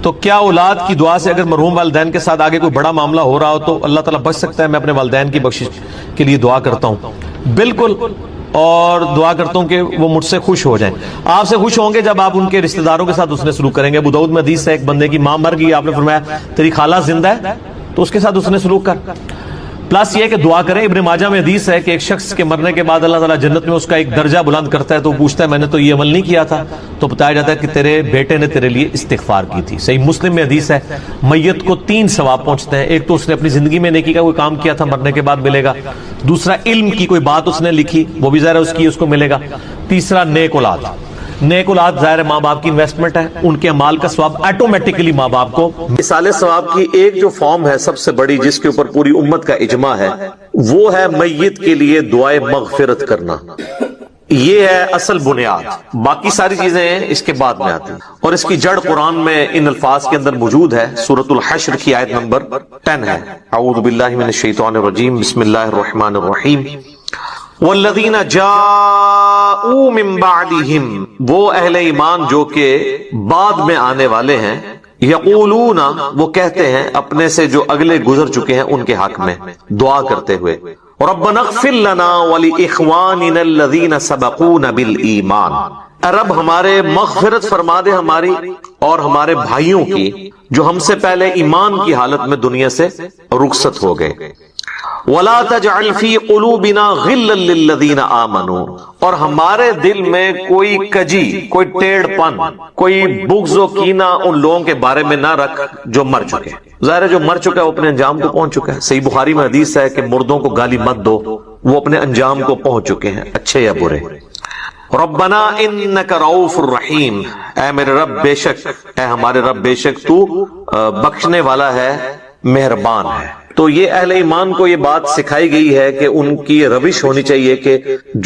تو کیا اولاد کی دعا سے اگر مرحوم والدین کے ساتھ آگے کوئی بڑا معاملہ ہو رہا ہو تو اللہ تعالیٰ بچ سکتا ہے؟ میں اپنے والدین کی بخشش کے لیے دعا کرتا ہوں، بالکل، اور دعا کرتا ہوں کہ وہ مجھ سے خوش ہو جائیں۔ آپ سے خوش ہوں گے جب آپ ان کے رشتہ داروں کے ساتھ اس نے سلوک کریں گے۔ ابو داؤد میں حدیث ہے، ایک بندے کی ماں مر گئی، آپ نے فرمایا تیری خالہ زندہ ہے تو اس کے ساتھ اس نے سلوک کر۔ پلس یہ کہ دعا کریں۔ ابن ماجہ میں حدیث ہے کہ ایک شخص کے مرنے کے بعد اللہ تعالیٰ جنت میں اس کا ایک درجہ بلند کرتا ہے، تو پوچھتا ہے میں نے تو یہ عمل نہیں کیا تھا، تو بتایا جاتا ہے کہ تیرے بیٹے نے تیرے لیے استغفار کی تھی۔ صحیح مسلم میں حدیث ہے میت کو 3 ثواب پہنچتے ہیں، ایک تو اس نے اپنی زندگی میں نیکی کا کوئی کام کیا تھا، مرنے کے بعد ملے گا، دوسرا علم کی کوئی بات اس نے لکھی، وہ بھی ظاہر ہے اس کی، اس کو ملے گا، تیسرا نیک اولاد۔ نیک اولاد ظاہر ہے ماں باپ کی انویسٹمنٹ ہے، ان کے اعمال کا ثواب آٹومیٹکلی ماں باپ کو۔ مثال ثواب کی ایک جو فارم ہے سب سے بڑی، جس کے اوپر پوری امت کا اجماع ہے، وہ ہے میت کے لیے دعائے مغفرت کرنا۔ یہ ہے اصل بنیاد، باقی ساری چیزیں اس کے بعد میں آتی ہیں، اور اس کی جڑ قرآن میں ان الفاظ کے اندر موجود ہے۔ سورۃ الحشر کی آیت نمبر 10 ہے، اعوذ باللہ من الشیطان الرجیم، بسم اللہ الرحمن الرحیم۔ والذین جاءوا من بعدہم، وہ اہل ایمان جو کہ بعد میں آنے والے ہیں، یقولون، وہ کہتے ہیں اپنے سے جو اگلے گزر چکے ہیں ان کے حق میں دعا کرتے ہوئے، ربنا اغفر لنا ولاخواننا الذین سبقونا بالایمان، اے رب ہمارے مغفرت فرما دے ہماری اور ہمارے بھائیوں کی جو ہم سے پہلے ایمان کی حالت میں دنیا سے رخصت ہو گئے، وَلَا تَجْعَلْ فِي قُلُوبِنَا غِلًّا لِّلَّذِينَ آمَنُوا، اور ہمارے دل میں کوئی کجی، کوئی ٹیڑھ پن، کوئی بغض و کینہ ان لوگوں کے بارے میں نہ رکھ جو مر چکے۔ ظاہر ہے جو مر چکا ہے وہ اپنے انجام کو پہنچ چکا ہے۔ صحیح بخاری میں حدیث ہے کہ مردوں کو گالی مت دو، وہ اپنے انجام کو پہنچ چکے ہیں، اچھے یا برے۔ ربنا انک رؤوف الرحیم، اے میرے رب بے شک، اے ہمارے رب بے شک تو بخشنے والا ہے، مہربان ہے۔ تو یہ اہل ایمان کو یہ بات سکھائی گئی ہے کہ ان کی روش ہونی چاہیے کہ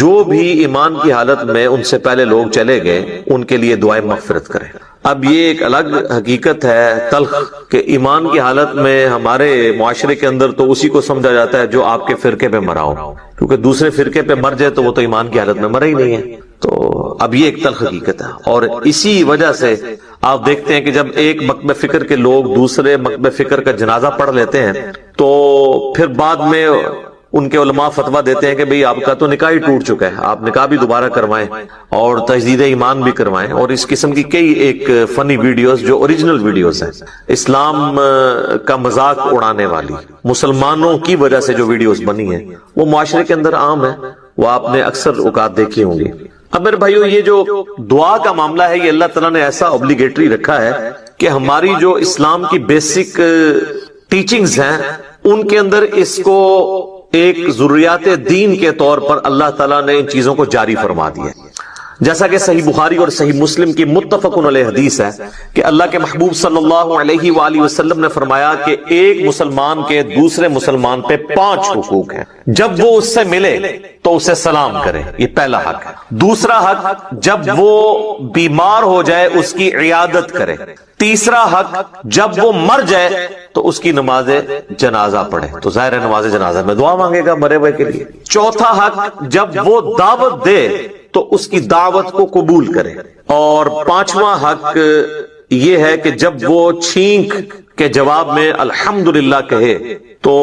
جو بھی ایمان کی حالت میں ان سے پہلے لوگ چلے گئے ان کے لیے دعائیں مغفرت کریں۔ اب یہ ایک الگ حقیقت ہے تلخ کہ ایمان کی حالت میں ہمارے معاشرے کے اندر تو اسی کو سمجھا جاتا ہے جو آپ کے فرقے پہ مرا ہو، کیونکہ دوسرے فرقے پہ مر جائے تو وہ تو ایمان کی حالت میں مرا ہی نہیں ہے۔ تو اب یہ ایک تلخ حقیقت ہے، اور اسی وجہ سے آپ دیکھتے ہیں کہ جب ایک مکتب فکر کے لوگ دوسرے مکتب فکر کا جنازہ پڑھ لیتے ہیں تو پھر بعد میں ان کے علماء فتویٰ دیتے ہیں کہ بھئی آپ کا تو نکاح ہی ٹوٹ چکا ہے، آپ نکاح بھی دوبارہ کروائیں اور تجدید ایمان بھی کروائیں، اور اس قسم کی کئی ایک فنی ویڈیوز جو اوریجنل ویڈیوز ہیں، اسلام کا مذاق اڑانے والی، مسلمانوں کی وجہ سے جو ویڈیوز بنی ہیں وہ معاشرے کے اندر عام ہے، وہ آپ نے اکثر اوقات دیکھی ہوں گی۔ اب میرے بھائیو، یہ جو دعا کا معاملہ ہے یہ اللہ تعالیٰ نے ایسا اوبلیگیٹری رکھا ہے کہ ہماری جو اسلام کی بیسک ٹیچنگز ہیں ان کے اندر اس کو ایک ضروریات دین کے طور پر اللہ تعالیٰ نے ان چیزوں کو جاری فرما دیا ہے۔ جیسا کہ صحیح بخاری اور صحیح مسلم کی متفق علیہ حدیث ہے کہ اللہ کے محبوب صلی اللہ علیہ وآلہ وسلم نے فرمایا کہ ایک مسلمان کے دوسرے مسلمان پہ 5 حقوق ہیں۔ جب وہ اس سے ملے تو اسے سلام کرے، یہ پہلا حق ہے۔ دوسرا حق، جب وہ بیمار ہو جائے اس کی عیادت کرے۔ تیسرا حق، جب وہ مر جائے تو اس کی نماز جنازہ پڑھے، تو ظاہر ہے نماز جنازہ میں دعا مانگے گا مرے ہوئے کے لیے۔ چوتھا حق، جب وہ دعوت دے تو اس کی دعوت کو قبول کرے۔ اور 5واں حق یہ ہے کہ جب وہ چھینک کے جواب میں الحمدللہ کہے تو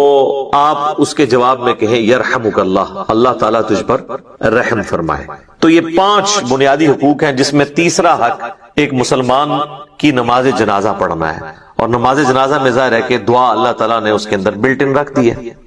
آپ اس کے جواب میں کہیں یرحمک اللہ، اللہ تعالیٰ تجھ پر رحم فرمائے۔ تو یہ 5 بنیادی حقوق ہیں، جس میں تیسرا حق ایک مسلمان کی نماز جنازہ پڑھنا ہے، اور نماز جنازہ میں ظاہر ہے کہ دعا اللہ تعالیٰ نے اس کے اندر بلٹ ان رکھ دی ہے۔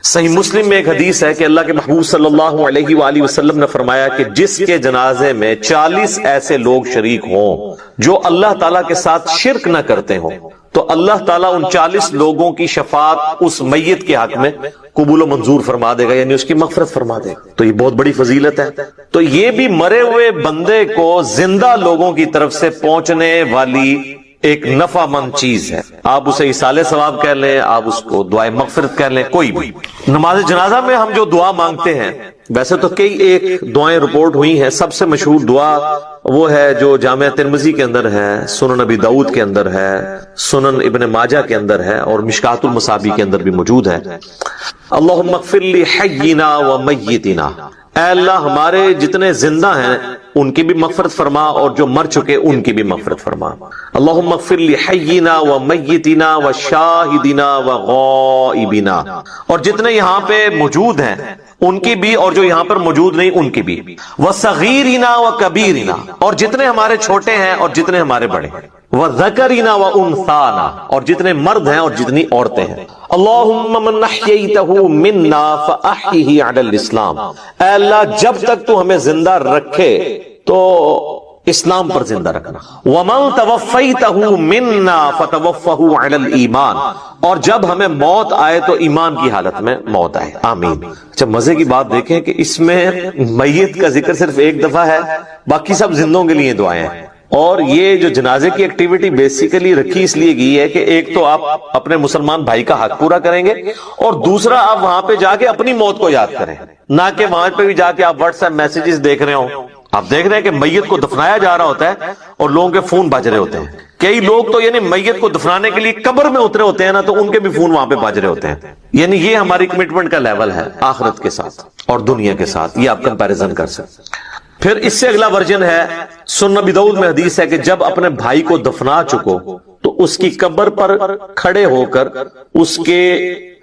صحیح مسلم میں ایک حدیث ہے کہ اللہ کے محبوب صلی اللہ علیہ وآلہ وسلم نے فرمایا کہ جس کے جنازے میں 40 ایسے لوگ شریک ہوں جو اللہ تعالیٰ کے ساتھ شرک نہ کرتے ہوں تو اللہ تعالیٰ ان 40 لوگوں کی شفاعت اس میت کے حق میں قبول و منظور فرما دے گا، یعنی اس کی مغفرت فرما دے گا۔ تو یہ بہت بڑی فضیلت ہے۔ تو یہ بھی مرے ہوئے بندے کو زندہ لوگوں کی طرف سے پہنچنے والی ایک نفع مند چیز ہے۔ آپ اسے ایصال ثواب کہہ لیں، آپ اس کو دعائے مغفرت کہہ لیں، کوئی بھی۔ نماز جنازہ میں ہم جو دعا مانگتے ہیں، ویسے تو کئی ایک دعائیں رپورٹ ہوئی ہیں، سب سے مشہور دعا وہ ہے جو جامعہ ترمذی کے اندر ہے، سنن نبی داؤد کے اندر ہے، سنن ابن ماجہ کے اندر ہے، اور مشکات المصابی کے اندر بھی موجود ہے۔ اللہم اغفر لی حینا و میتنا، اے اللہ ہمارے جتنے زندہ ہیں ان کی بھی مغفرت فرما اور جو مر چکے ان کی بھی مغفرت فرما. اللہم اغفر لحینا و میتنا و شاہدنا و غائبنا، اور جتنے یہاں پہ موجود ہیں ان کی بھی اور جو یہاں پر موجود نہیں ان کی بھی، وصغیرنا و کبیرنا، اور جتنے ہمارے چھوٹے ہیں اور جتنے ہمارے بڑے ہیں، وذکرنا و انثانا، اور جتنے مرد ہیں اور جتنی عورتیں ہیں. اللہم من احییتہ منا فاحیہ علی الاسلام، اے اللہ جب تک تو ہمیں زندہ رکھے تو اسلام پر زندہ رکھنا. ومن توفیتہ منا فتوفہ علی الایمان، اور جب ہمیں موت آئے تو ایمان کی حالت میں موت آئے. آمین. اچھا مزے کی بات دیکھیں کہ اس میں میت کا ذکر صرف ایک دفعہ ہے، باقی سب زندوں کے لیے دعائیں ہیں. اور یہ جو جنازے کی ایکٹیویٹی بیسیکلی رکھی اس لیے گئی ہے کہ ایک تو آپ اپنے مسلمان بھائی کا حق پورا کریں گے، اور دوسرا آپ وہاں پہ جا کے اپنی موت کو یاد کریں، نہ کہ وہاں پہ بھی جا کے آپ واٹس ایپ میسیجز دیکھ رہے ہوں. آپ دیکھ رہے ہیں کہ میت کو دفنایا جا رہا ہوتا ہے اور لوگوں کے فون بج رہے ہوتے ہیں. کئی لوگ تو یعنی میت کو دفنانے کے لیے قبر میں اترے ہوتے ہیں نا، تو ان کے بھی فون وہاں پہ بج رہے ہوتے ہیں. یعنی یہ ہماری کمٹمنٹ کا لیول ہے آخرت کے ساتھ اور دنیا کے ساتھ، یہ آپ کمپیریزن کر سکتے. پھر اس سے اگلا ورژن ہے، سنن ابی داؤد میں حدیث ہے کہ جب اپنے بھائی کو دفنا چکو تو اس کی قبر پر کھڑے ہو کر اس کے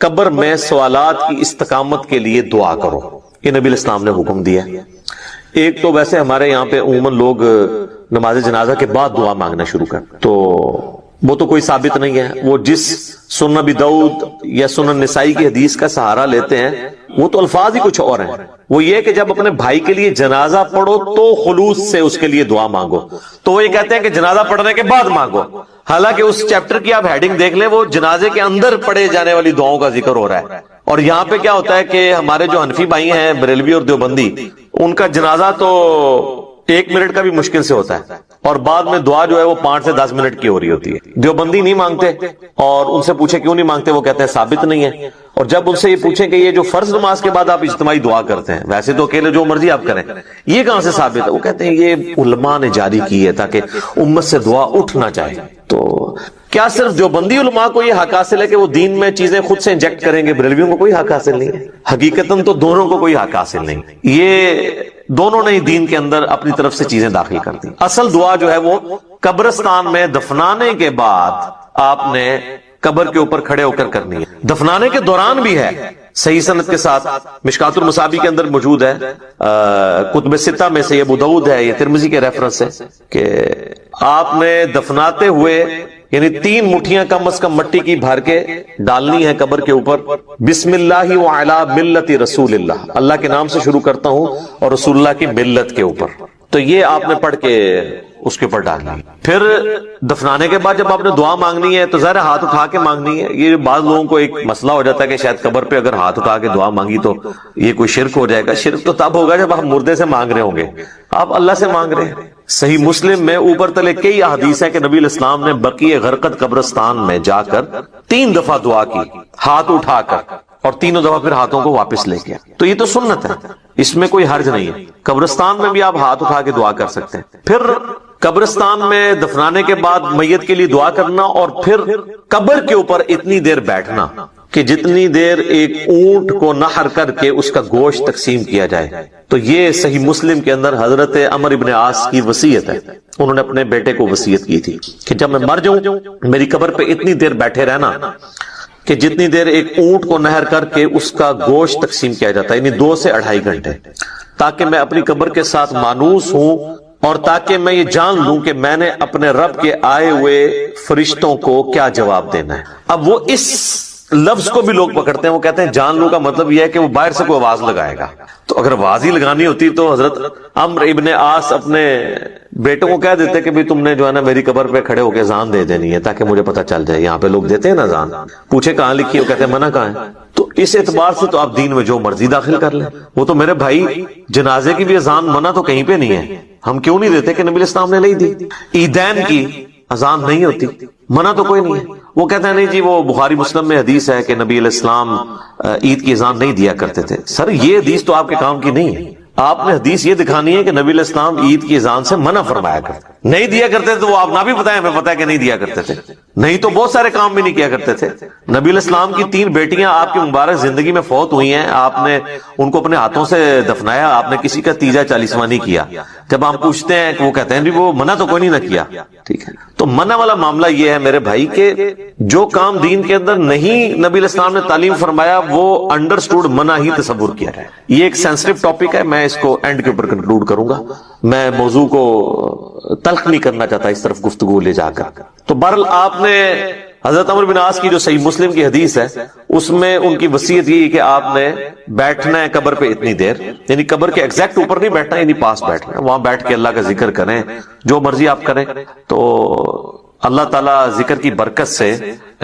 قبر میں سوالات کی استقامت کے لیے دعا کرو. یہ نبی الاسلام نے حکم دیا. ایک تو ویسے ہمارے یہاں پہ عموماً لوگ نماز جنازہ کے بعد دعا مانگنا شروع کر، تو وہ تو کوئی ثابت نہیں ہے. وہ جس سنن ابی داؤد یا سنن نسائی کی حدیث کا سہارا لیتے ہیں وہ تو الفاظ ہی کچھ اور ہیں. وہ یہ کہ جب اپنے بھائی کے لیے جنازہ پڑھو تو خلوص سے اس کے لیے دعا مانگو. تو وہ یہ کہتے ہیں کہ جنازہ پڑھنے کے بعد مانگو، حالانکہ اس چیپٹر کی آپ ہیڈنگ دیکھ لیں، وہ جنازے کے اندر پڑھے جانے والی دعاؤں کا ذکر ہو رہا ہے. اور یہاں پہ کیا ہوتا ہے کہ ہمارے جو حنفی بھائی ہیں بریلوی اور دیوبندی، ان کا جنازہ تو 1 منٹ کا بھی مشکل سے ہوتا ہے، اور بعد میں دعا جو ہے وہ 5 سے 10 منٹ کی ہو رہی ہوتی ہے. دیوبندی نہیں مانگتے، اور ان سے پوچھے کیوں نہیں مانگتے، وہ کہتے ہیں ثابت نہیں ہے. اور جب ان سے یہ پوچھیں کہ یہ جو فرض نماز کے بعد آپ اجتماعی دعا کرتے ہیں، ویسے تو اکیلے جو مرضی آپ کریں، یہ کہاں سے ثابت ہے؟ وہ کہتے ہیں یہ علماء نے جاری کی ہے تاکہ امت سے دعا اٹھ نہ جائے. تو کیا صرف دیوبندی علماء کو یہ حق حاصل ہے کہ وہ دین میں چیزیں خود سے انجیکٹ کریں گے؟ بریلویوں کو کوئی حق حاصل نہیں ہے. حقیقتاً تو دونوں کو کوئی حق حاصل نہیں. یہ دونوں نے دین کے اندر اپنی طرف سے چیزیں داخل کر دی. اصل دعا جو ہے وہ قبرستان میں دفنانے کے بعد آپ نے قبر کے اوپر کھڑے ہو کر کرنی ہے. دفنانے کے دوران بھی ہے، صحیح سند کے ساتھ، مشکات المصابیح کے اندر موجود ہے، کتب ستہ میں سے یہ ابو داؤد ہے، یہ ترمذی کے ریفرنس ہے کہ آپ نے دفناتے ہوئے یعنی 3 مٹھیاں کم از کم مٹی کی بھر کے ڈالنی ہے قبر کے اوپر. بسم اللہ وعلی ملت رسول اللہ، اللہ کے نام سے شروع کرتا ہوں اور رسول اللہ کی ملت کے اوپر. تو یہ آپ نے پڑھ کے اس کے اوپر ڈالنی ہے. پھر دفنانے کے بعد جب آپ نے دعا مانگنی ہے تو ظاہر ہاتھ اٹھا کے مانگنی ہے. یہ بعض لوگوں کو ایک مسئلہ ہو جاتا ہے کہ شاید قبر پہ اگر ہاتھ اٹھا کے دعا مانگی تو یہ کوئی شرک ہو جائے گا. شرک تو تب ہوگا جب آپ مردے سے مانگ رہے ہوں گے، آپ اللہ سے مانگ رہے ہیں. صحیح مسلم میں اوپر تلے کئی احادیث ہیں کہ نبی الاسلام نے بقیع غرقد قبرستان میں جا کر 3 دفعہ دعا کی ہاتھ اٹھا کر، اور 3 دفعہ پھر ہاتھوں کو واپس لے گیا. تو یہ تو سنت ہے، اس میں کوئی حرج نہیں ہے. قبرستان میں بھی آپ ہاتھ اٹھا کے دعا کر سکتے ہیں. پھر قبرستان میں دفنانے کے بعد میت کے لیے دعا کرنا، اور پھر قبر کے اوپر اتنی دیر بیٹھنا کہ جتنی دیر ایک اونٹ کو نحر کر کے اس کا گوشت تقسیم کیا جائے. تو یہ صحیح مسلم کے اندر حضرت عمر ابن عاص کی وصیت ہے. انہوں نے اپنے بیٹے کو وصیت کی تھی کہ جب میں مر جاؤں میری قبر پہ اتنی دیر بیٹھے رہنا کہ جتنی دیر ایک اونٹ کو نہر کر کے اس کا گوشت تقسیم کیا جاتا ہے، یعنی 2 سے 2.5 گھنٹے، تاکہ میں اپنی قبر کے ساتھ مانوس ہوں، اور تاکہ میں یہ جان لوں کہ میں نے اپنے رب کے آئے ہوئے فرشتوں کو کیا جواب دینا ہے. اب وہ اس لفظ کو بھی لوگ پکڑتے ہیں، وہ کہتے ہیں جان لوں کا مطلب یہ ہے کہ وہ باہر سے کوئی آواز لگائے گا. تو اگر آواز ہی لگانی ہوتی تو حضرت عمرو ابن عاص اپنے بیٹوں کو کہہ دیتے کہ تم نے جو ہے نا میری قبر پہ کھڑے ہو کے اذان دے دینی ہے تاکہ مجھے پتہ چل جائے. یہاں پہ لوگ دیتے ہیں نا اذان، پوچھے کہاں لکھی ہے، وہ کہتے ہیں منع کہاں ہے. تو اس اعتبار سے تو آپ دین میں جو مرضی داخل کر لیں. وہ تو میرے بھائی جنازے کی بھی اذان منع تو کہیں پہ نہیں ہے. ہم کیوں نہیں دیتے کہ نبی الاسلام نے نہیں دی. عیدین کی اذان نہیں ہوتی، منع تو کوئی نہیں ہے. وہ کہتے ہیں نہیں جی وہ بخاری مسلم میں حدیث ہے کہ نبی علیہ السلام عید کی اذان نہیں دیا کرتے تھے. سر یہ حدیث تو آپ کے کام کی نہیں ہے. آپ نے حدیث یہ دکھانی ہے کہ نبی علیہ السلام عید کی اذان سے منع فرمایا کرتے، نہیں دیا کرتے تو وہ آپ نہ بھی بتائیں، ہمیں پتہ ہے کہ نہیں دیا کرتے تھے. نہیں تو بہت سارے کام بھی نہیں کیا کرتے تھے. نبی علیہ السلام کی 3 بیٹیاں آپ کی مبارک زندگی میں فوت ہوئی ہیں، آپ نے ان کو اپنے ہاتھوں سے دفنایا، آپ نے کسی کا تیجا 40واں نہیں کیا. جب ہم پوچھتے ہیں کہ وہ کہتے ہیں بھی وہ منع تو کوئی نہیں نہ کیا. ٹھیک ہے, تو منع والا معاملہ یہ ہے میرے بھائی کہ جو کام دین کے اندر نہیں نبی علیہ السلام نے تعلیم فرمایا وہ انڈرسٹوڈ منع ہی تصور کیا ہے. یہ ایک سینسٹیو ٹاپک ہے, میں اس کو اینڈ کے اوپر کنکلوڈ کروں گا. میں موضوع کو تلخ نہیں کرنا چاہتا اس طرف گفتگو لے جا کر. تو بہرحال آپ نے حضرت عمرو بن عاص کی جو صحیح مسلم کی حدیث ہے اس میں ان کی وصیت یہ کہ آپ نے بیٹھنا ہے قبر پہ اتنی دیر, یعنی قبر کے ایگزیکٹ اوپر نہیں بیٹھنا, یعنی پاس بیٹھنا ہے, وہاں بیٹھ کے اللہ کا ذکر کریں, جو مرضی آپ کریں. تو اللہ تعالیٰ ذکر کی برکت سے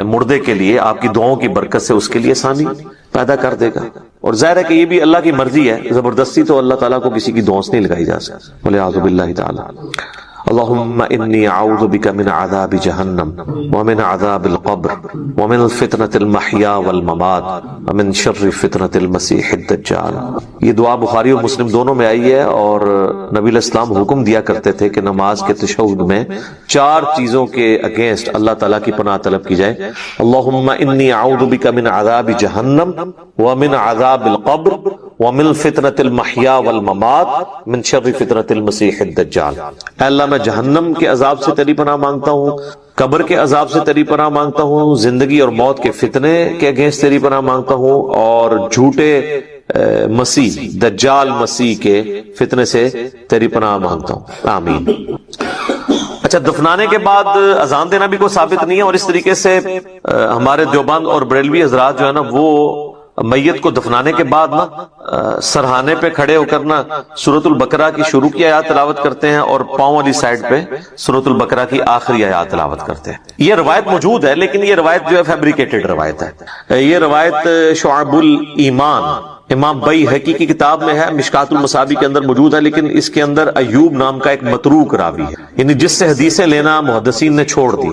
مردے کے لیے, آپ کی دعاؤں کی برکت سے اس کے لیے آسانی پیدا کر دے گا. اور ظاہر ہے کہ یہ بھی اللہ کی مرضی ہے, زبردستی تو اللہ تعالیٰ کو کسی کی دعاؤں سے نہیں لگائی جا سکتی. والعیاذ باللہ تعالی. اللهم إني أعوذ بك من عذاب جهنم ومن عذاب القبر ومن فتنة المحيا والممات ومن شر فتنة المسيح الدجال. یہ دعا بخاری اور مسلم دونوں میں آئی ہے, اور نبی علیہ السلام حکم دیا کرتے تھے کہ نماز کے تشہد میں 4 چیزوں کے اگینسٹ اللہ تعالیٰ کی پناہ طلب کی جائے. اللهم إني أعوذ بك من عذاب جهنم ومن عذاب القبر ومن فتنة المحيا والممات من شر فتنة المسيح الدجال. اللہ میں جہنم کے عذاب سے تیری پناہ مانگتا ہوں, قبر کے عذاب سے تیری پناہ مانگتا ہوں, زندگی اور موت کے فتنے کے اگینسٹ تیری پناہ مانگتا ہوں, اور جھوٹے مسیح دجال مسیح کے فتنے سے تیری پناہ مانگتا ہوں. آمین. اچھا, دفنانے کے بعد اذان دینا بھی کوئی ثابت نہیں ہے, اور اس طریقے سے ہمارے دیوبند اور بریلوی حضرات جو ہے نا وہ میت کو دفنانے کے بعد نا سرہانے پہ کھڑے ہو کر نا سورۃ البقرہ کی شروع کی آیات تلاوت کرتے ہیں, اور پاؤں والی سائڈ پہ سورۃ البقرہ کی آخری آیات تلاوت کرتے ہیں. یہ روایت موجود ہے, لیکن یہ روایت جو ہے فیبریکیٹڈ روایت ہے. یہ روایت شعب الایمان امام بیہقی کی کتاب میں ہے, مشکات المصابیح کے اندر موجود ہے, لیکن اس کے اندر ایوب نام کا ایک متروک راوی ہے, یعنی جس سے حدیثیں لینا محدثین نے چھوڑ دی,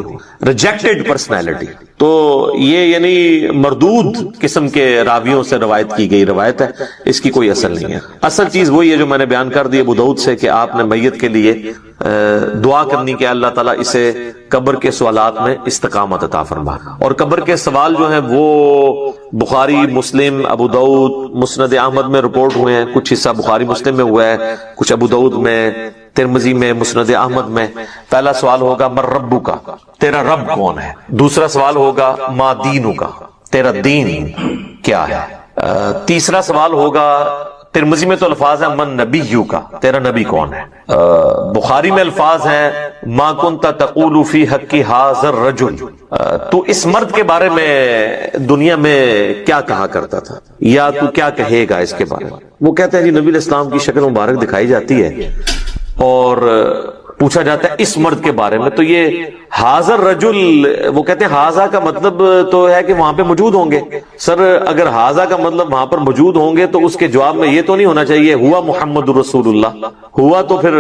ریجیکٹڈ پرسنالٹی. تو یہ یعنی مردود قسم کے راویوں سے روایت کی گئی روایت ہے, اس کی کوئی اصل نہیں ہے. اصل چیز وہی ہے جو میں نے بیان کر دی ابو داؤد سے, کہ آپ نے میت کے لیے دعا کرنی کہ اللہ تعالیٰ اسے قبر کے سوالات میں استقامت عطا فرما. اور قبر کے سوال جو ہیں وہ بخاری, مسلم, ابو داؤد, مسند احمد میں رپورٹ ہوئے ہیں. کچھ حصہ بخاری مسلم میں ہوا ہے, کچھ ابو داؤد میں, ترمذی میں, مسند احمد میں. پہلا سوال ہوگا من ربو کا, تیرا رب کون ہے. دوسرا سوال ہوگا ما دینو کا, تیرا دین کیا ہے. تیسرا سوال ہوگا, ترمذی میں تو الفاظ ہیں من نبیو کا, تیرا نبی کون ہے. بخاری میں الفاظ ہیں ما کنت تقول فی حق ھذا الرجل, تو اس مرد کے بارے میں دنیا میں کیا کہا کرتا تھا, یا تو کیا کہے گا اس کے بارے میں. وہ کہتے ہیں جی نبی علیہ السلام کی شکل مبارک دکھائی جاتی ہے, اور پوچھا جاتا ہے اس مرد کے بارے میں. تو یہ حاضر رجل, وہ کہتے ہیں حاضا کا مطلب تو ہے کہ وہاں پہ موجود ہوں گے. سر اگر حاضا کا مطلب وہاں پر موجود ہوں گے تو اس کے جواب میں یہ تو نہیں ہونا چاہیے ہوا محمد رسول اللہ, ہوا تو پھر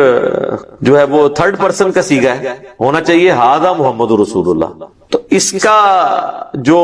جو ہے وہ تھرڈ پرسن کا صیغہ ہے, ہونا چاہیے حاضا محمد رسول اللہ. تو اس کا جو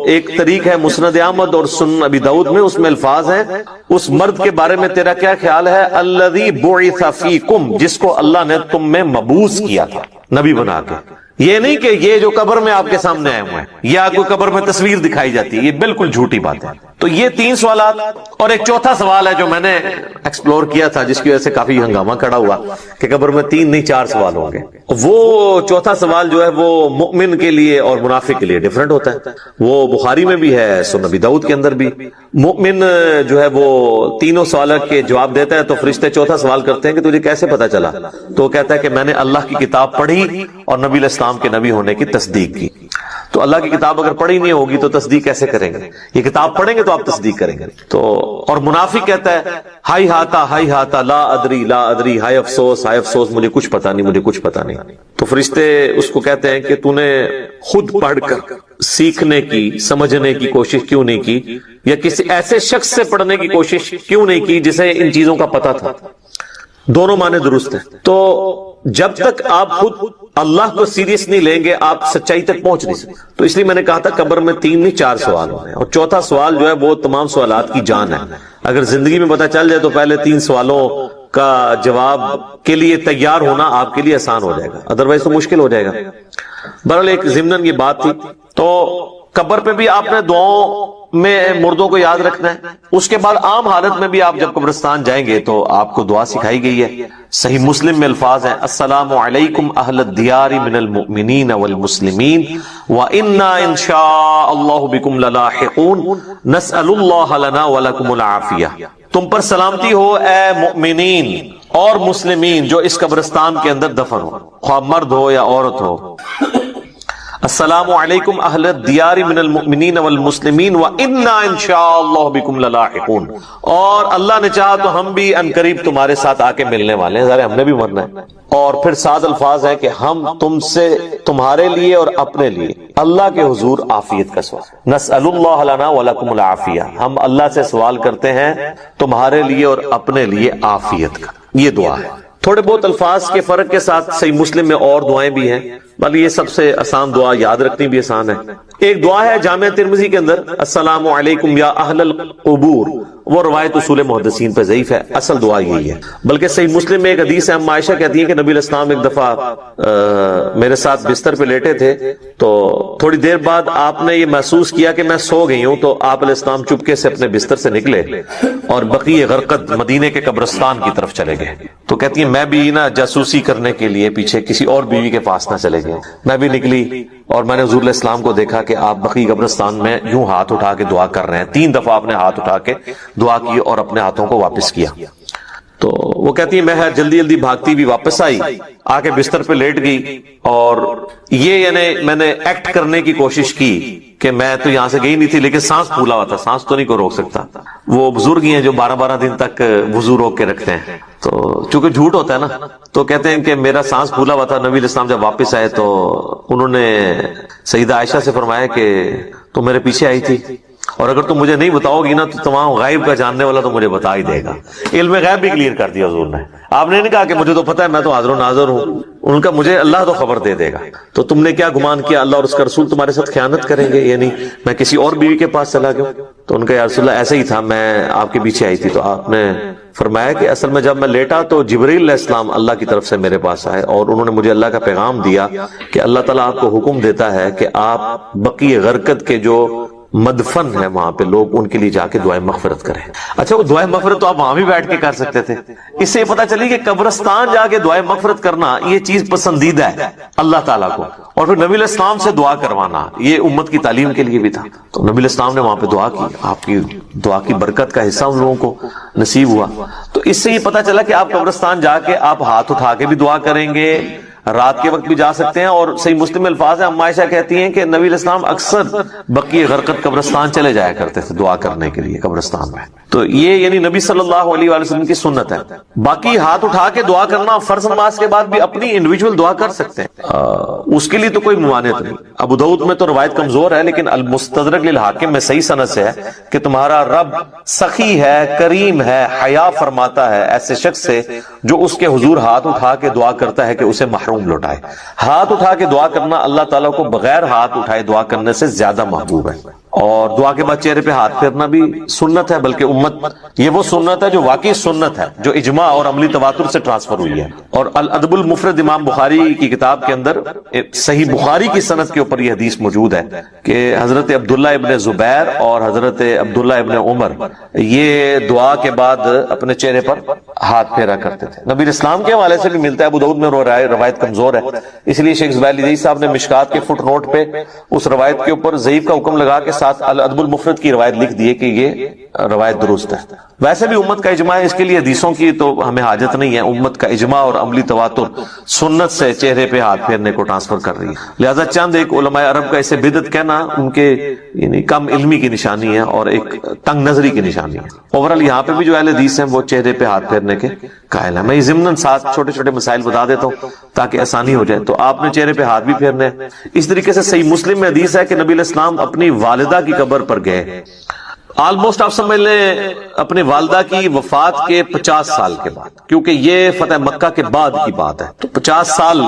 ایک طریق ہے مسند احمد اور سنن ابی داؤد میں, اس میں الفاظ ہیں اس مرد کے بارے میں تیرا کیا خیال ہے, الذی بعث فیکم, جس کو اللہ نے تم میں مبعوث کیا تھا نبی بنا کے. یہ نہیں کہ یہ جو قبر میں آپ کے سامنے آئے ہوئے ہیں یا کوئی قبر میں تصویر دکھائی جاتی ہے, یہ بالکل جھوٹی بات ہے. تو یہ 3 سوالات, اور ایک چوتھا سوال ہے جو میں نے ایکسپلور کیا تھا جس کی وجہ سے کافی ہنگامہ کھڑا ہوا کہ قبر میں 3 نہیں 4 سوال ہوں گے. وہ چوتھا سوال جو ہے وہ مؤمن کے لیے اور منافق کے لیے ڈیفرنٹ ہوتا ہے. وہ بخاری میں بھی ہے, سنن ابی داؤد کے اندر بھی. مؤمن جو ہے وہ تینوں سوالوں کے جواب دیتا ہے, تو فرشتے چوتھا سوال کرتے ہیں کہ تجھے کیسے پتا چلا, تو وہ کہتا ہے کہ میں نے اللہ کی کتاب پڑھی اور نبی علیہ السلام کے نبی ہونے کی تصدیق کی. تو اللہ کی کتاب اگر پڑھی نہیں ہوگی تو تصدیق کیسے کریں گے, یہ کتاب پڑھیں گے تو آپ تصدیق کریں گے. تو اور منافق کہتا ہے ہائی ہاتا لا ادری لا ادری, ہائے افسوس ہائے افسوس, مجھے کچھ پتا نہیں مجھے کچھ پتا نہیں. تو فرشتے اس کو کہتے ہیں کہ تو نے خود پڑھ کر سیکھنے کی سمجھنے کی کوشش کیوں نہیں کی, یا کسی ایسے شخص سے پڑھنے کی کوشش کیوں نہیں کی جسے ان چیزوں کا پتا تھا. دونوں معنی درست ہیں. تو جب تک آپ خود اللہ کو سیریس نہیں لیں گے آپ سچائی تک پہنچ نہیں سکتے. تو اس لیے میں نے کہا تھا قبر میں 3 نہیں 4 سوال ہونے, اور چوتھا سوال جو ہے وہ تمام سوالات کی جان ہے. اگر زندگی میں پتا چل جائے تو پہلے 3 سوالوں کا جواب کے لیے تیار ہونا آپ کے لیے آسان ہو جائے گا, ادروائز تو مشکل ہو جائے گا. بہرحال ایک ضمناً یہ بات تھی. تو قبر پہ بھی آپ نے دعاؤں میں مردوں کو یاد رکھنا ہے. اس کے بعد عام حالت میں بھی آپ جب قبرستان جائیں گے تو آپ کو دعا سکھائی گئی ہے. صحیح مسلم میں الفاظ ہیں السلام علیکم اہل الدیار من المؤمنین والمسلمین وإنا ان شاء اللہ بکم للاحقون نسأل اللہ لنا ولکم العافیہ. تم پر سلامتی ہو اے مؤمنین اور مسلمین جو اس قبرستان کے اندر دفن ہو، خواہ مرد ہو یا عورت ہو. السلام علیکم اہل الدیار من المؤمنین والمسلمین وإنا انشاءاللہ بکم للاحقون. اور اللہ نے چاہا تو ہم بھی عنقریب تمہارے ساتھ آ کے ملنے والے ہیں، ذرا ہم نے بھی مرنا ہے. اور پھر سات الفاظ ہیں کہ ہم تم سے تمہارے لیے اور اپنے لیے اللہ کے حضور عافیت کا سوال. نسأل اللہ لنا ولکم العافیہ، ہم اللہ سے سوال کرتے ہیں تمہارے لیے اور اپنے لیے عافیت کا. یہ دعا ہے. تھوڑے بہت الفاظ کے فرق کے ساتھ صحیح مسلم میں اور دعائیں بھی ہیں، بلکہ یہ سب سے آسان دعا، یاد رکھنی بھی آسان ہے. ایک دعا ہے جامع ترمذی کے اندر السلام علیکم یا اہل القبور، وہ روایت اصول محدثین پہ ضعیف ہے، اصل دعا یہی ہے. بلکہ صحیح مسلم میں ایک حدیث ہے، ہم عائشہ کہتی ہیں کہ نبی علیہ السلام ایک دفعہ میرے ساتھ بستر پہ لیٹے تھے تو تھوڑی دیر بعد آپ نے یہ محسوس کیا کہ میں سو گئی ہوں، تو آپ علیہ السلام چپکے سے اپنے بستر سے نکلے اور بقیع غرقد مدینے کے قبرستان کی طرف چلے گئے. تو کہتی ہیں میں بھی نا جاسوسی کرنے کے لیے پیچھے کسی اور بیوی کے پاس نہ چلے گئے، میں بھی نکلی اور میں نے حضور علیہ السلام کو دیکھا کہ آپ بقیع قبرستان میں یوں ہاتھ اٹھا کے دعا کر رہے ہیں. 3 دفعہ آپ نے ہاتھ اٹھا کے دعا کی اور اپنے ہاتھوں کو واپس کیا. تو وہ کہتی ہے میں جلدی جلدی بھاگتی بھی واپس آئی، آ کے بستر پہ لیٹ گئی، اور یہ یعنی میں نے ایکٹ کرنے کی کوشش کی کہ میں تو یہاں سے گئی نہیں تھی، لیکن سانس پھولا ہوا تھا، سانس تو نہیں کو روک سکتا. وہ بزرگ ہی ہیں جو 12 دن تک وضو روک کے رکھتے ہیں، تو چونکہ جھوٹ ہوتا ہے نا، تو کہتے ہیں کہ میرا سانس پھولا ہوا تھا. نبی علیہ السلام جب واپس آئے تو انہوں نے سیدہ عائشہ سے فرمایا کہ تم میرے پیچھے آئی تھی، اور اگر تم مجھے نہیں بتاؤ گی نا تو تمام غائب کا جاننے والا تو مجھے بتا ہی دے گا. علم غیب بھی کلیئر کر دیا حضور نے. آپ نے نہیں کہا کہ مجھے تو پتہ ہے، میں تو حاضر و ناظر ہوں، ان کا مجھے اللہ تو خبر دے دے گا. تو تم نے کیا گمان کیا اللہ اور اس کا رسول تمہارے ساتھ خیانت کریں گے؟ یعنی میں کسی اور بیوی کے پاس چلا گیا. تو ان کا یا رسول اللہ ایسے ہی تھا، میں آپ کے پیچھے آئی تھی. تو آپ نے فرمایا کہ اصل میں جب میں لیٹا تو جبرائیل علیہ السلام اللہ کی طرف سے میرے پاس آئے اور انہوں نے مجھے اللہ کا پیغام دیا کہ اللہ تعالیٰ آپ کو حکم دیتا ہے کہ آپ بقیع غرقد کے جو مدفن ہے وہاں پہ لوگ، ان کے لیے جا کے دعائیں مغفرت کریں. اچھا وہ دعائیں مغفرت تو آپ وہاں بھی بیٹھ کے کر سکتے تھے. اس سے یہ پتہ چلی کہ قبرستان جا کے دعائیں مغفرت کرنا یہ چیز پسندیدہ ہے اللہ تعالیٰ کو، اور پھر نبی علیہ السلام سے دعا کروانا یہ امت کی تعلیم کے لیے بھی تھا. تو نبی علیہ السلام نے وہاں پہ دعا کی، آپ کی دعا کی برکت کا حصہ ان لوگوں کو نصیب ہوا. تو اس سے یہ پتہ چلا کہ آپ قبرستان جا کے آپ ہاتھ اٹھا کے بھی دعا کریں گے، رات کے وقت بھی جا سکتے ہیں. اور صحیح مسلم میں الفاظ ہیں، عائشہ کہتی ہیں کہ نبی علیہ السلام اکثر بقیع غرقد قبرستان چلے جایا کرتے تھے دعا کرنے کے لیے قبرستان میں. تو یہ یعنی نبی صلی اللہ علیہ وآلہ وسلم کی سنت ہے. باقی ہاتھ اٹھا کے دعا کرنا فرض نماز کے بعد بھی اپنی انڈیویجول دعا کر سکتے ہیں، اس کے لیے تو کوئی ممانعت نہیں. ابو داؤد میں تو روایت کمزور ہے، لیکن المستدرک للحاکم میں صحیح سند سے ہے کہ تمہارا رب سخی ہے، کریم ہے، حیا فرماتا ہے ایسے شخص سے جو اس کے حضور ہاتھ اٹھا کے دعا کرتا ہے کہ اسے محروم لوٹائے. ہاتھ اٹھا کے دعا کرنا اللہ تعالیٰ کو بغیر ہاتھ اٹھائے دعا کرنے سے زیادہ محبوب ہے. اور دعا کے بعد چہرے پہ ہاتھ پھیرنا بھی سنت ہے، بلکہ امت یہ وہ سنت ہے جو واقعی سنت ہے، جو اجماع اور عملی تواتر سے ٹرانسفر ہوئی ہے. اور الادب المفرد امام بخاری کی کتاب کے اندر صحیح بخاری کی سند کے اوپر یہ حدیث موجود ہے کہ حضرت عبداللہ ابن زبیر اور حضرت عبداللہ ابن عمر یہ دعا کے بعد اپنے چہرے پر ہاتھ پھیرا کرتے تھے. نبی اسلام کے حوالے سے بھی ملتا ہے، ابو داؤد میں روایت کمزور ہے، اس لیے شیخ زبیر علی صاحب نے مشکات کے فٹ نوٹ پہ اس روایت کے اوپر ضعیف کا حکم لگا کے ساتھ الادب المفرد کی روایت لکھ دی ہے کہ یہ روایت درست ہے. ویسے بھی امت کا اجماع ہے، اس کے لیے حدیثوں کی تو ہمیں حاجت نہیں ہے. امت کا اجماع اور عملی تواتر سنت سے چہرے پہ ہاتھ پھیرنے کو ٹرانسفر کر رہی ہے. لہذا چند ایک علماء عرب کا اسے بدعت کہنا ان کے یعنی کم علمی کی نشانی ہے اور ایک تنگ نظری کی نشانی ہے. اوورال یہاں پہ بھی جو اہل حدیث ہیں وہ چہرے پہ ہاتھ پھیرنے کے قائل ہیں. میں ضمناً ساتھ چھوٹے چھوٹے مسائل بتا دیتا ہوں تاکہ آسانی ہو جائے. تو آپ نے چہرے پہ ہاتھ بھی پھیرنے. اس طریقے سے صحیح مسلم میں حدیث ہے کہ نبی علیہ السلام اپنی والدہ کی قبر پر گئے. آلموسٹ آپ سمجھ لیں اپنی والدہ کی وفات کے 50 سال کے بعد، کیونکہ یہ فتح مکہ کے بعد کی بات ہے، تو 50 سال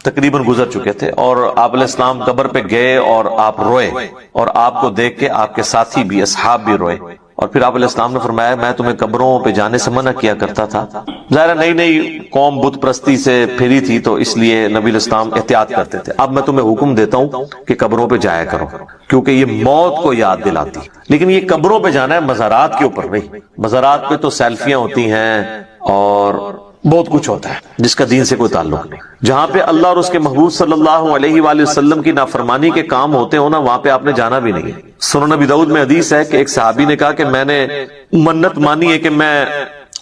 تقریباً گزر چکے تھے. اور آپ علیہ السلام قبر پہ گئے اور آپ روئے، اور آپ کو دیکھ کے آپ کے ساتھی بھی اصحاب بھی روئے. اور پھر آپ علیہ السلام نے فرمایا میں تمہیں قبروں پہ جانے سے منع کیا کرتا تھا. ظاہر نئی نئی قوم بت پرستی سے پھری تھی تو اس لیے نبی علیہ السلام احتیاط کرتے تھے. اب میں تمہیں حکم دیتا ہوں کہ قبروں پہ جایا کرو کیونکہ یہ موت کو یاد دلاتی. لیکن یہ قبروں پہ جانا ہے مزارات کے اوپر نہیں. مزارات پہ تو سیلفیاں ہوتی ہیں اور بہت کچھ ہوتا ہے جس کا دین سے کوئی تعلق نہیں. جہاں پہ اللہ اور اس کے محبوب صلی اللہ علیہ وآلہ وسلم کی نافرمانی کے کام ہوتے ہو نا وہاں پہ آپ نے جانا بھی نہیں ہے. سنن نبی داؤد میں حدیث ہے کہ ایک صحابی نے کہا کہ میں نے منت مانی ہے کہ میں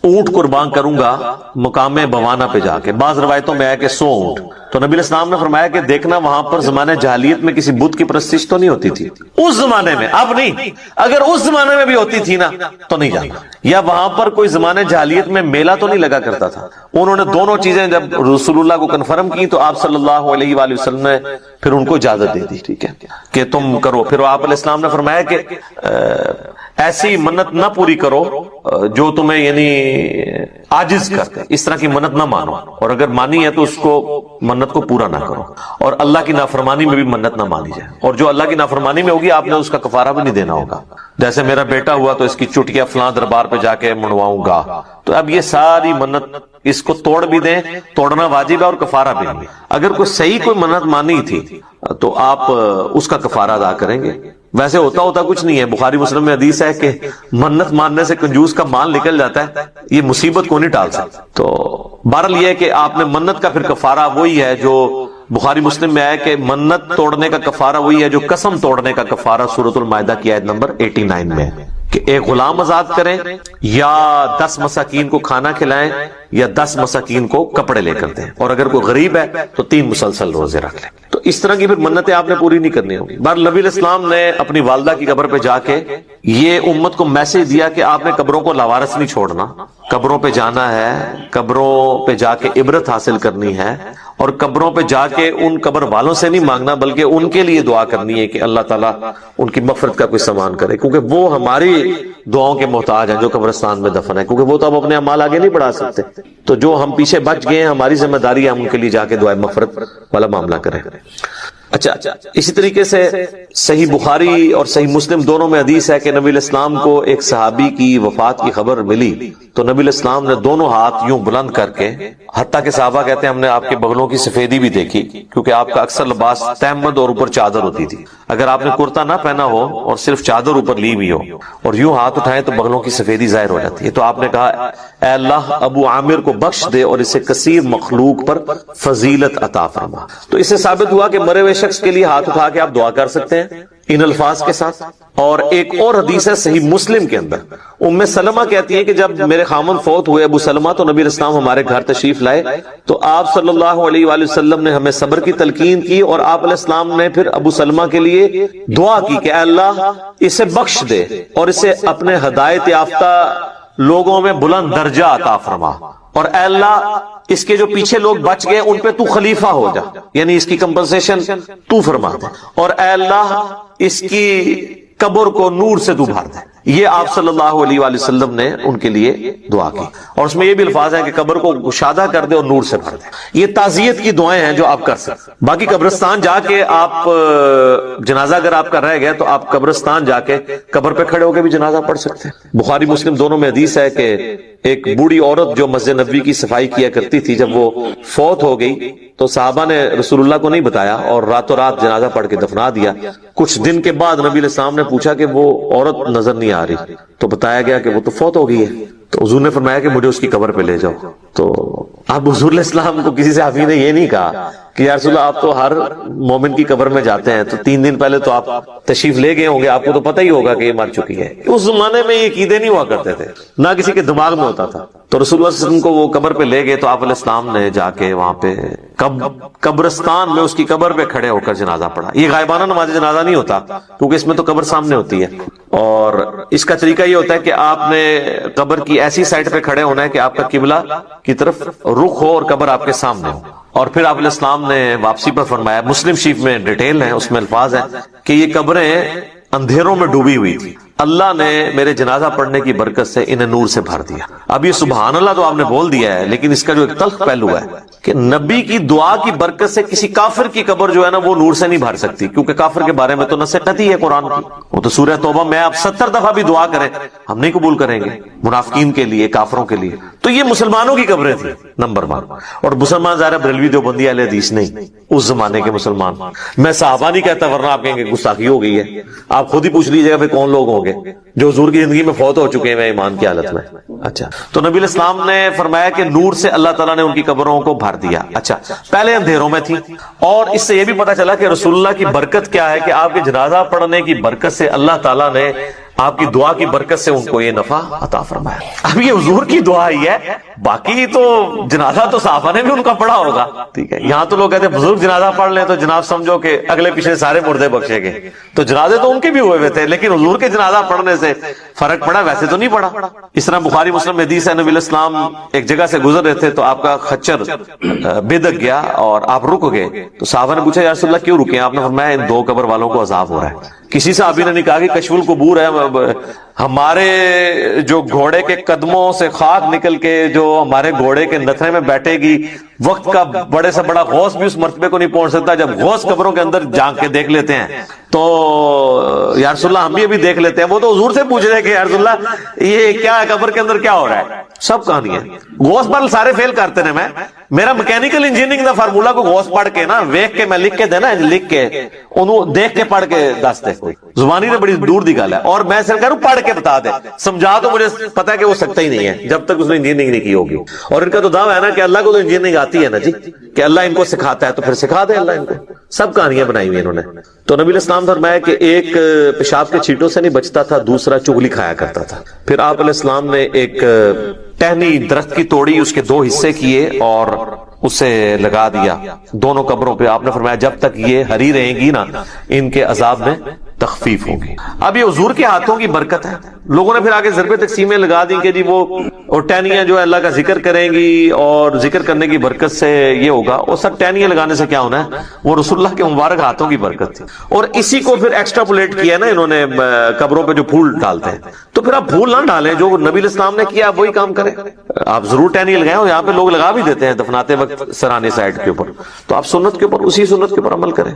اونٹ قربان کروں گا مقام بوانا پہ جا کے. بعض روایتوں میں ہے کہ 100 اونٹ. تو نبی علیہ السلام نے فرمایا کہ دیکھنا وہاں پر زمانہ جاہلیت میں کسی بت کی پرستش تو نہیں ہوتی تھی اس زمانے میں, اب نہیں. اگر اس زمانے میں بھی ہوتی تھی نا تو نہیں جانا. یا وہاں پر کوئی زمانہ جاہلیت میں میلہ تو نہیں لگا کرتا تھا. انہوں نے دونوں چیزیں جب رسول اللہ کو کنفرم کی تو آپ صلی اللہ علیہ وآلہ وسلم نے پھر ان کو اجازت دے دی, ٹھیک ہے کہ تم کرو. پھر آپ علیہ السلام نے فرمایا کہ ایسی منت نہ پوری کرو جو تمہیں یعنی عاجز کرتے, اس طرح کی منت نہ مانو, اور اگر مانی ہے تو اس کو منت کو پورا نہ کرو, اور اللہ کی نافرمانی میں بھی منت نہ مانی جائے. اور جو اللہ کی نافرمانی میں ہوگی آپ نے اس کا کفارہ بھی نہیں دینا ہوگا. جیسے میرا بیٹا ہوا تو اس کی چٹکیاں فلاں دربار پہ جا کے منواؤں گا, تو اب یہ ساری منت اس کو توڑ بھی دیں, توڑنا واجب ہے اور کفارہ بھی نہیں. اگر کوئی صحیح کوئی منت مانی تھی تو آپ اس کا کفارہ ادا کریں گے. ویسے ہوتا کچھ نہیں ہے. بخاری مسلم میں حدیث ہے کہ منت ماننے سے کنجوس کا مال نکل جاتا ہے, یہ مصیبت کو نہیں ٹال سکتا. تو بہرحال یہ ہے کہ آپ نے منت کا پھر کفارہ وہی ہے جو بخاری مسلم میں ہے کہ منت توڑنے کا کفارہ وہی ہے جو قسم توڑنے کا کفارہ سورۃ المائدہ کی آیت نمبر 89 میں ہے کہ ایک غلام آزاد کریں یا 10 مساکین کو کھانا کھلائیں یا 10 مساکین کو کپڑے لے کر دیں, اور اگر کوئی غریب ہے تو 3 مسلسل روزے رکھ لیں. تو اس طرح کی پھر منتیں آپ نے پوری نہیں کرنی ہوگی. بہرحال نبی علیہ السلام نے اپنی والدہ کی قبر پہ جا کے یہ امت کو میسج دیا کہ آپ نے قبروں کو لاوارث نہیں چھوڑنا, قبروں پہ جانا ہے, قبروں پہ جا کے عبرت حاصل کرنی ہے, اور قبروں پہ جا کے ان قبر والوں سے نہیں مانگنا بلکہ ان کے لیے دعا کرنی ہے کہ اللہ تعالیٰ ان کی مغفرت کا کوئی سامان کرے, کیونکہ وہ ہماری دعاؤں کے محتاج ہیں جو قبرستان میں دفن ہے, کیونکہ وہ تو اب اپنے اعمال آگے نہیں بڑھا سکتے. تو جو ہم پیچھے بچ گئے ہیں ہماری ذمہ داری ہے ہم ان کے لیے جا کے دعائے مغفرت والا معاملہ کریں. اچھا, اسی طریقے سے صحیح بخاری اور صحیح مسلم دونوں میں حدیث ہے کہ نبی علیہ السلام کو ایک صحابی کی وفات کی خبر ملی تو نبی علیہ السلام نے دونوں ہاتھ یوں بلند کر کے, حتیٰ کہ صحابہ کہتے ہیں ہم نے آپ کے بغلوں کی سفیدی بھی دیکھی کیونکہ آپ کا اکثر لباس تہمد اور اوپر چادر ہوتی تھی. اگر آپ نے کرتا نہ پہنا ہو اور صرف چادر اوپر لی ہوئی ہو اور یوں ہاتھ اٹھائیں تو بغلوں کی سفیدی ظاہر ہو جاتی ہے. تو آپ نے کہا اے اللہ ابو عامر کو بخش دے اور اسے کثیر مخلوق پر فضیلت عطا فرما. تو اس سے ثابت ہوا کہ مرے ہوئے شخص کے لیے ہاتھ اٹھا کے آپ دعا کر سکتے ہیں ان الفاظ کے ساتھ. اور ایک اور حدیث ہے صحیح مسلم کے اندر, ام سلمہ کہتی ہیں کہ جب میرے خامن فوت ہوئے ابو سلمہ تو نبی علیہ السلام ہمارے گھر تشریف لائے تو آپ صلی اللہ علیہ وآلہ وسلم نے ہمیں صبر کی تلقین کی, اور آپ علیہ السلام نے پھر ابو سلمہ کے لیے دعا کی کہ اے اللہ اسے بخش دے اور اسے اپنے ہدایت یافتہ لوگوں میں بلند درجہ عطا فرما, اور اے اللہ اس کے جو پیچھے لوگ بچ گئے ان پہ تو خلیفہ ہو جا, یعنی اس کی کمپنسیشن تو فرما دے, اور اے اللہ اس کی قبر کو نور سے تو بھر دے. یہ آپ صلی اللہ علیہ وآلہ وسلم نے ان کے لیے دعا کی, اور اس میں یہ بھی الفاظ ہے کہ قبر کو گشادہ کر دے اور نور سے بھر دے. یہ تعزیت کی دعائیں ہیں جو آپ کر سکتے. باقی قبرستان جا کے آپ جنازہ اگر آپ کا رہ گیا تو آپ قبرستان جا کے قبر پہ کھڑے ہو کے بھی جنازہ پڑھ سکتے ہیں. بخاری مسلم دونوں میں حدیث ہے کہ ایک بوڑھی عورت جو مسجد نبوی کی صفائی کیا کرتی تھی جب وہ فوت ہو گئی تو صحابہ نے رسول اللہ کو نہیں بتایا اور راتوں رات جنازہ پڑھ کے دفنا دیا. کچھ دن کے بعد نبی علیہ السلام نے پوچھا کہ وہ عورت نظر نہیں آ رہی تو بتایا گیا کہ وہ تو فوت ہو گئی ہے. تو حضور نے فرمایا کہ مجھے اس کی قبر پہ لے جاؤ. تو اب حضور علیہ السلام کو کسی صحابی نے یہ نہیں کہا کہ یا رسول اللہ آپ تو ہر مومن کی قبر میں جاتے ہیں تو 3 دن پہلے تو آپ تشریف لے گئے ہوں گے, آپ کو تو پتہ ہی ہوگا کہ یہ مر چکی ہے. اس زمانے میں یہ عقیدے نہیں ہوا کرتے تھے, نہ کسی کے دماغ میں ہوتا تھا. تو رسول اللہ صلی اللہ علیہ وسلم کو وہ قبر پہ لے گئے تو آپ علیہ السلام نے جا کے وہاں پہ قبرستان میں اس کی قبر پہ کھڑے ہو کر جنازہ پڑھا. یہ غائبانہ نماز جنازہ نہیں ہوتا کیونکہ اس میں تو قبر سامنے ہوتی ہے, اور اس کا طریقہ یہ ہوتا ہے کہ آپ نے قبر کی ایسی سائڈ پہ کھڑے ہونا ہے کہ آپ کا قبلہ کی طرف رخ ہو اور قبر آپ کے سامنے ہو. اور پھر آپ علیہ السلام نے واپسی پر فرمایا, مسلم شریف میں ڈیٹیل ہے, اس میں الفاظ ہیں کہ یہ قبریں اندھیروں میں ڈوبی ہوئی تھی اللہ نے میرے جنازہ پڑھنے کی برکت سے انہیں نور سے بھر دیا. اب یہ سبحان اللہ تو آپ نے بول دیا ہے، لیکن اس کا جو ایک تلخ پہلو ہے کہ نبی کی دعا کی برکت سے کسی کافر کی قبر جو ہے نا وہ نور سے نہیں بھر سکتی، کیونکہ کافر کے بارے میں تو نص قطعی ہے قرآن کی. وہ تو سورہ توبہ میں آپ 70 دفعہ بھی دعا کریں ہم نہیں قبول کریں گے منافقین کے لیے، کافروں کے لیے. تو یہ مسلمانوں کی قبریں تھیں نمبر 1. اور مسلمان ظاہر بریلوی دیوبندی اہل حدیث نہیں، اس زمانے کے مسلمان. میں صحابہ نہیں کہتا ورنہ آپ کہیں گے گستاخی ہو گئی ہے. آپ خود ہی پوچھ لیجیے گا کون لوگ ہوں گے جو حضور کی زندگی میں فوت ہو چکے ہیں ایمان کی حالت میں. اچھا، تو نبی الاسلام نے فرمایا کہ نور سے اللہ تعالیٰ نے ان کی قبروں کو بھر دیا. اچھا، پہلے اندھیروں میں تھی، اور اس سے یہ بھی پتا چلا کہ رسول اللہ کی برکت کیا ہے کہ آپ کے جنازہ پڑھنے کی برکت سے اللہ تعالیٰ نے آپ کی دعا کی برکت سے ان کو یہ نفع عطا فرمایا. اب یہ حضور کی دعا ہی ہے، باقی تو جنازہ تو صحابہ نے بھی ان کا پڑھا ہوگا. ٹھیک ہے، یہاں تو لوگ کہتے ہیں بزرگ جنازہ پڑھ لیں تو جناب سمجھو کہ اگلے پیچھے سارے مردے بخشے گئے. تو جنازے تو ان کے بھی ہوئے تھے، لیکن حضور کے جنازہ پڑھنے سے فرق پڑا، ویسے تو نہیں پڑا. اس طرح بخاری مسلم میں حدیث ہے، نبی الاسلام ایک جگہ سے گزر رہے تھے تو آپ کا خچر بدک گیا اور آپ رک گئے. تو صحابہ نے پوچھا یا رسول اللہ کیوں رکے؟ آپ نے فرمایا ان 2 قبر والوں کو عذاب ہو رہا ہے. کسی صحابی نے نہیں کہا کہ کشف القبور ہے، ہمارے جو گھوڑے کے قدموں سے خاک نکل کے جو ہمارے گھوڑے کے نتھرے میں بیٹھے گی، وقت کا بڑے سے بڑا غوث بھی اس مرتبے کو نہیں پہنچ سکتا جب غوث قبروں کے اندر جھانک کے دیکھ لیتے ہیں. تو یا رسول اللہ ہم بھی ابھی دیکھ لیتے ہیں. وہ تو حضور سے پوچھ رہے کہ یا رسول اللہ یہ کیا ہے، قبر کے اندر کیا ہو رہا ہے؟ سب کہانی ہے. غوث پر سارے فیل کرتے ہیں. میرا میکینیکل انجینئرنگ دا فارمولا کو غوث پڑھ کے نا ویک کے میں لکھ کے دینا، لکھ کے انہوں دیکھ کے پڑھ کے دس دے. کوئی زبانی نے بڑی دور دی گل ہے، اور میں صرف کہہ رہا ہوں پڑھ کے بتا دے. سمجھا تو مجھے پتا ہے کہ وہ سکتا ہی نہیں ہے جب تک اس نے انجینئرنگ نہیں کی ہوگی. اور ان کا تو دعویٰ ہے نا کہ اللہ کو تو انجینئرنگ آتی ہے نا جی، کہ اللہ ان کو سکھاتا ہے تو پھر سکھا دے اللہ ان کو. سب کہانیاں بنائی ہوئی انہوں نے. تو نبی الاسلام فرمایا کہ ایک پیشاب کے چھینٹوں سے نہیں بچتا تھا، دوسرا چغلی کھایا کرتا تھا. پھر آپ علیہ السلام نے ایک ٹہنی درخت کی توڑی، اس کے 2 حصے کیے اور اسے لگا دیا دونوں قبروں پہ. آپ نے فرمایا جب تک یہ ہری رہیں گی نا ان کے عذاب میں تخفیف ہوگی. اب یہ حضور کے ہاتھوں کی برکت ہے. لوگوں نے پھر آگے ضرب تقسیمیں لگا دی کہ جی وہ ٹہنیاں جو ہے اللہ کا ذکر کریں گی اور ذکر کرنے کی برکت سے یہ ہوگا. اور سب ٹہنیاں لگانے سے کیا ہونا ہے؟ وہ رسول اللہ کے مبارک ہاتھوں کی برکت تھی. اور اسی کو پھر ایکسٹراپولیٹ کیا نا انہوں نے قبروں پہ جو پھول ڈالتے ہیں. تو پھر آپ پھول نہ ڈالیں، جو نبی الاسلام نے کیا آپ وہی کام کریں. آپ ضرور ٹہنی لگائیں، اور یہاں پہ لوگ لگا بھی دیتے ہیں دفناتے وقت سرانے سائڈ کے اوپر. تو آپ سنت کے اوپر اسی سنت کے اوپر عمل کریں.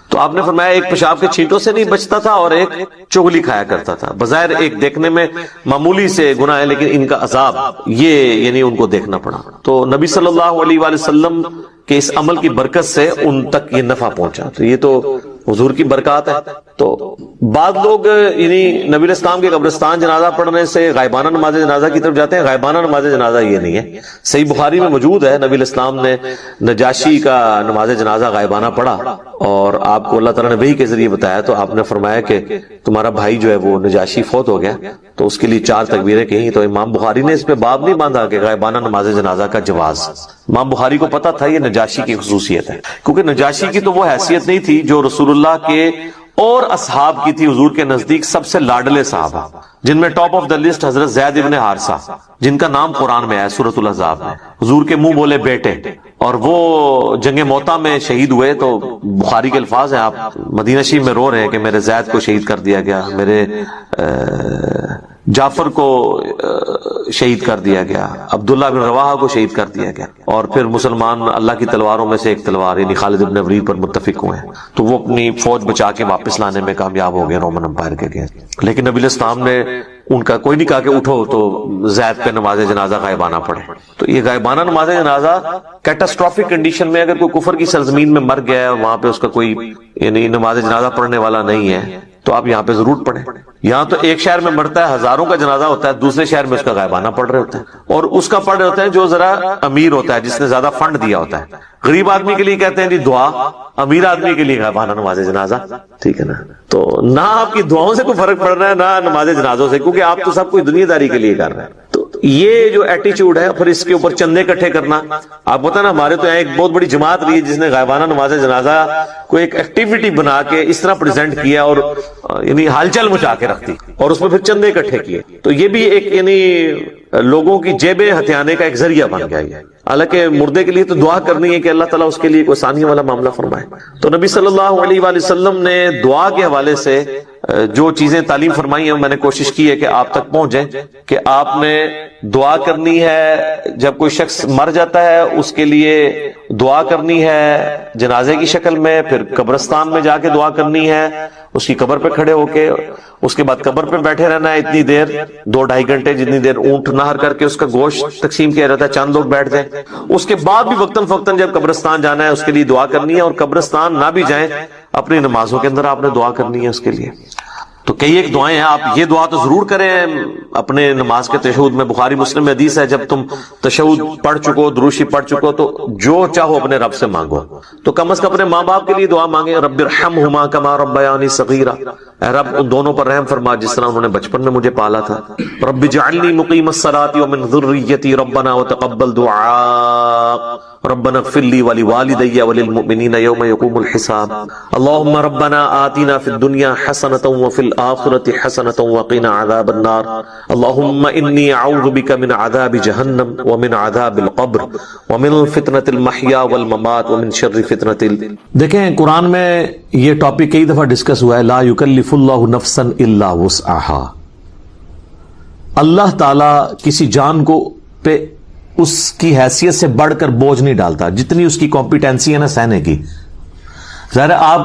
تو آپ نے فرمایا ایک پیشاب کے چھینٹوں سے نہیں بچتا تھا اور ایک چغلی کھایا کرتا تھا. بظاہر ایک دیکھنے میں معمولی سے گناہ ہے، لیکن ان کا عذاب یہ یعنی ان کو دیکھنا پڑا. تو نبی صلی اللہ علیہ وآلہ وسلم کے اس عمل کی برکت سے ان تک یہ نفع پہنچا. تو یہ تو حضور کی برکات ہے. تو بعض لوگ یعنی نبی الاسلام کے قبرستان جنازہ پڑھنے سے غائبانہ نماز جنازہ کی طرف جاتے ہیں. غائبانہ نماز جنازہ یہ نہیں ہے. صحیح بخاری میں موجود ہے نبی الاسلام نے نجاشی کا نماز جنازہ غائبانہ پڑھا اور آپ کو اللہ تعالیٰ نے وحی کے ذریعے بتایا. تو آپ نے فرمایا کہ تمہارا بھائی جو ہے وہ نجاشی فوت ہو گیا، تو اس کے لیے 4 تکبیریں کہیں. تو امام بخاری نے اس پہ باب نہیں باندھا کہ غائبانہ نماز جنازہ کا جواز. امام بخاری کو پتا تھا یہ نجاشی کی خصوصیت ہے، کیونکہ نجاشی کی تو وہ حیثیت نہیں تھی جو رسول اللہ کے اور اصحاب کی تھی. حضور کے نزدیک سب سے لاڈلے صحابہ، جن میں ٹاپ آف دا لسٹ حضرت زید ابن حارثہ، جن کا نام قرآن میں ہے سورۃ الاحزاب میں. حضور کے منہ بولے بیٹے، اور وہ جنگ موتا میں شہید ہوئے. تو بخاری کے الفاظ ہیں، آپ مدینہ شریف میں رو رہے ہیں کہ میرے زید کو شہید کر دیا گیا، میرے جعفر کو شہید کر دیا گیا، عبداللہ بن رواحہ کو شہید کر دیا گیا. اور پھر مسلمان اللہ کی تلواروں میں سے ایک تلوار یعنی خالد بن ولید پر متفق ہوئے ہیں. تو وہ اپنی فوج بچا کے واپس لانے میں کامیاب ہو گئے رومن امپائر کے لیے. لیکن نبی الاسلام نے ان کا کوئی نہیں کہا کہ اٹھو تو زید پہ نماز جنازہ غائبانہ پڑھے. تو یہ غائبانہ نماز جنازہ کیٹاسٹرافک کنڈیشن میں اگر کوئی کفر کی سرزمین میں مر گیا ہے اور وہاں پہ اس کا کوئی یعنی نماز جنازہ پڑھنے والا نہیں ہے تو آپ یہاں پہ ضرور پڑھیں. یہاں تو ایک شہر میں مرتا ہے، ہزاروں کا جنازہ ہوتا ہے، دوسرے شہر میں اس کا غائبانہ پڑھ رہے ہوتے ہیں. اور اس کا پڑھ رہے ہوتے ہیں جو ذرا امیر ہوتا ہے، جس نے زیادہ فنڈ دیا ہوتا ہے. غریب آدمی کے لیے کہتے ہیں جی دعا، امیر آدمی کے لیے غائبانہ نماز جنازہ. ٹھیک ہے نا؟ تو نہ آپ کی دعاؤں سے کوئی فرق پڑ رہا ہے نہ نماز جنازوں سے، کیونکہ آپ تو سب کوئی دنیا داری کے لیے کر رہے ہیں. تو یہ جو ایٹیچیوڈ ہے، پھر اس کے اوپر چندے اکٹھے کرنا. آپ بتا نا ہمارے تو یہاں ایک بہت بڑی جماعت رہی ہے جس نے غائبانہ نماز جنازہ کو ایک ایکٹیویٹی بنا کے اس طرح پریزنٹ کیا اور یعنی ہلچل مچا کے رکھ دی اور اس میں پھر چندے اکٹھے کیے. تو یہ بھی ایک یعنی لوگوں کی جیبیں ہتھیانے کا ایک ذریعہ بن گیا ہے. حالانکہ مردے کے لیے تو دعا کرنی ہے کہ اللہ تعالیٰ اس کے لیے کوئی آسانی والا معاملہ فرمائے. تو نبی صلی اللہ علیہ وآلہ وسلم نے دعا کے حوالے سے جو چیزیں تعلیم فرمائی ہیں میں نے کوشش کی ہے کہ آپ تک پہنچیں، کہ آپ نے دعا کرنی ہے جب کوئی شخص مر جاتا ہے اس کے لیے دعا کرنی ہے جنازے کی شکل میں، پھر قبرستان میں جا کے دعا کرنی ہے، اس کی قبر پہ کھڑے ہو کے، اس کے بعد قبر پہ بیٹھے رہنا ہے اتنی دیر، 2-2.5 گھنٹے، جتنی دیر اونٹ نہر کر کے اس کا گوشت تقسیم کیا جاتا ہے، چند لوگ بیٹھ دیں، اس کے بعد بھی وقتاً فوقتاً جب قبرستان جانا ہے اس کے لیے دعا کرنی ہے، اور قبرستان نہ بھی جائیں اپنی نمازوں کے اندر آپ نے دعا کرنی ہے اس کے لیے۔ تو کئی ایک دعائیں ہیں، آپ یہ دعا تو ضرور کریں اپنے نماز کے تشہد میں۔ بخاری مسلم میں حدیث ہے جب تم تشہد پڑھ چکو، دروشی پڑھ چکو، تو جو چاہو اپنے رب سے مانگو، تو کم از کم اپنے ماں باپ کے لیے دعا مانگیں، رب ارحمہما کما ربیانی صغیرا، اے رب ان دونوں پر رحم فرما جس طرح انہوں نے بچپن میں مجھے پالا تھا۔ رب اجعلنی مقیم الصلاۃ ومن ذریتی ربنا وتقبل دعاء ربنا اغفر لي ولوالدي وللمؤمنين يوم يقوم الحساب اللهم ربنا آتنا في الدنيا حسنة وفي الآخرة حسنة وقنا عذاب النار اللهم إني أعوذ بك من عذاب جهنم ومن عذاب القبر ومن فتنة المحيا والممات ومن شر فتنة دیکھیں قرآن میں یہ ٹاپک کئی دفعہ ڈسکس ہوا ہے، لا یکلف اللہ نفسا الا وسعها، اللہ تعالی کسی جان کو پہ اس کی حیثیت سے بڑھ کر بوجھ نہیں ڈالتا، جتنی اس کی کمپیٹنسی ہے نا سہنے کی۔ ظاہر ہے آپ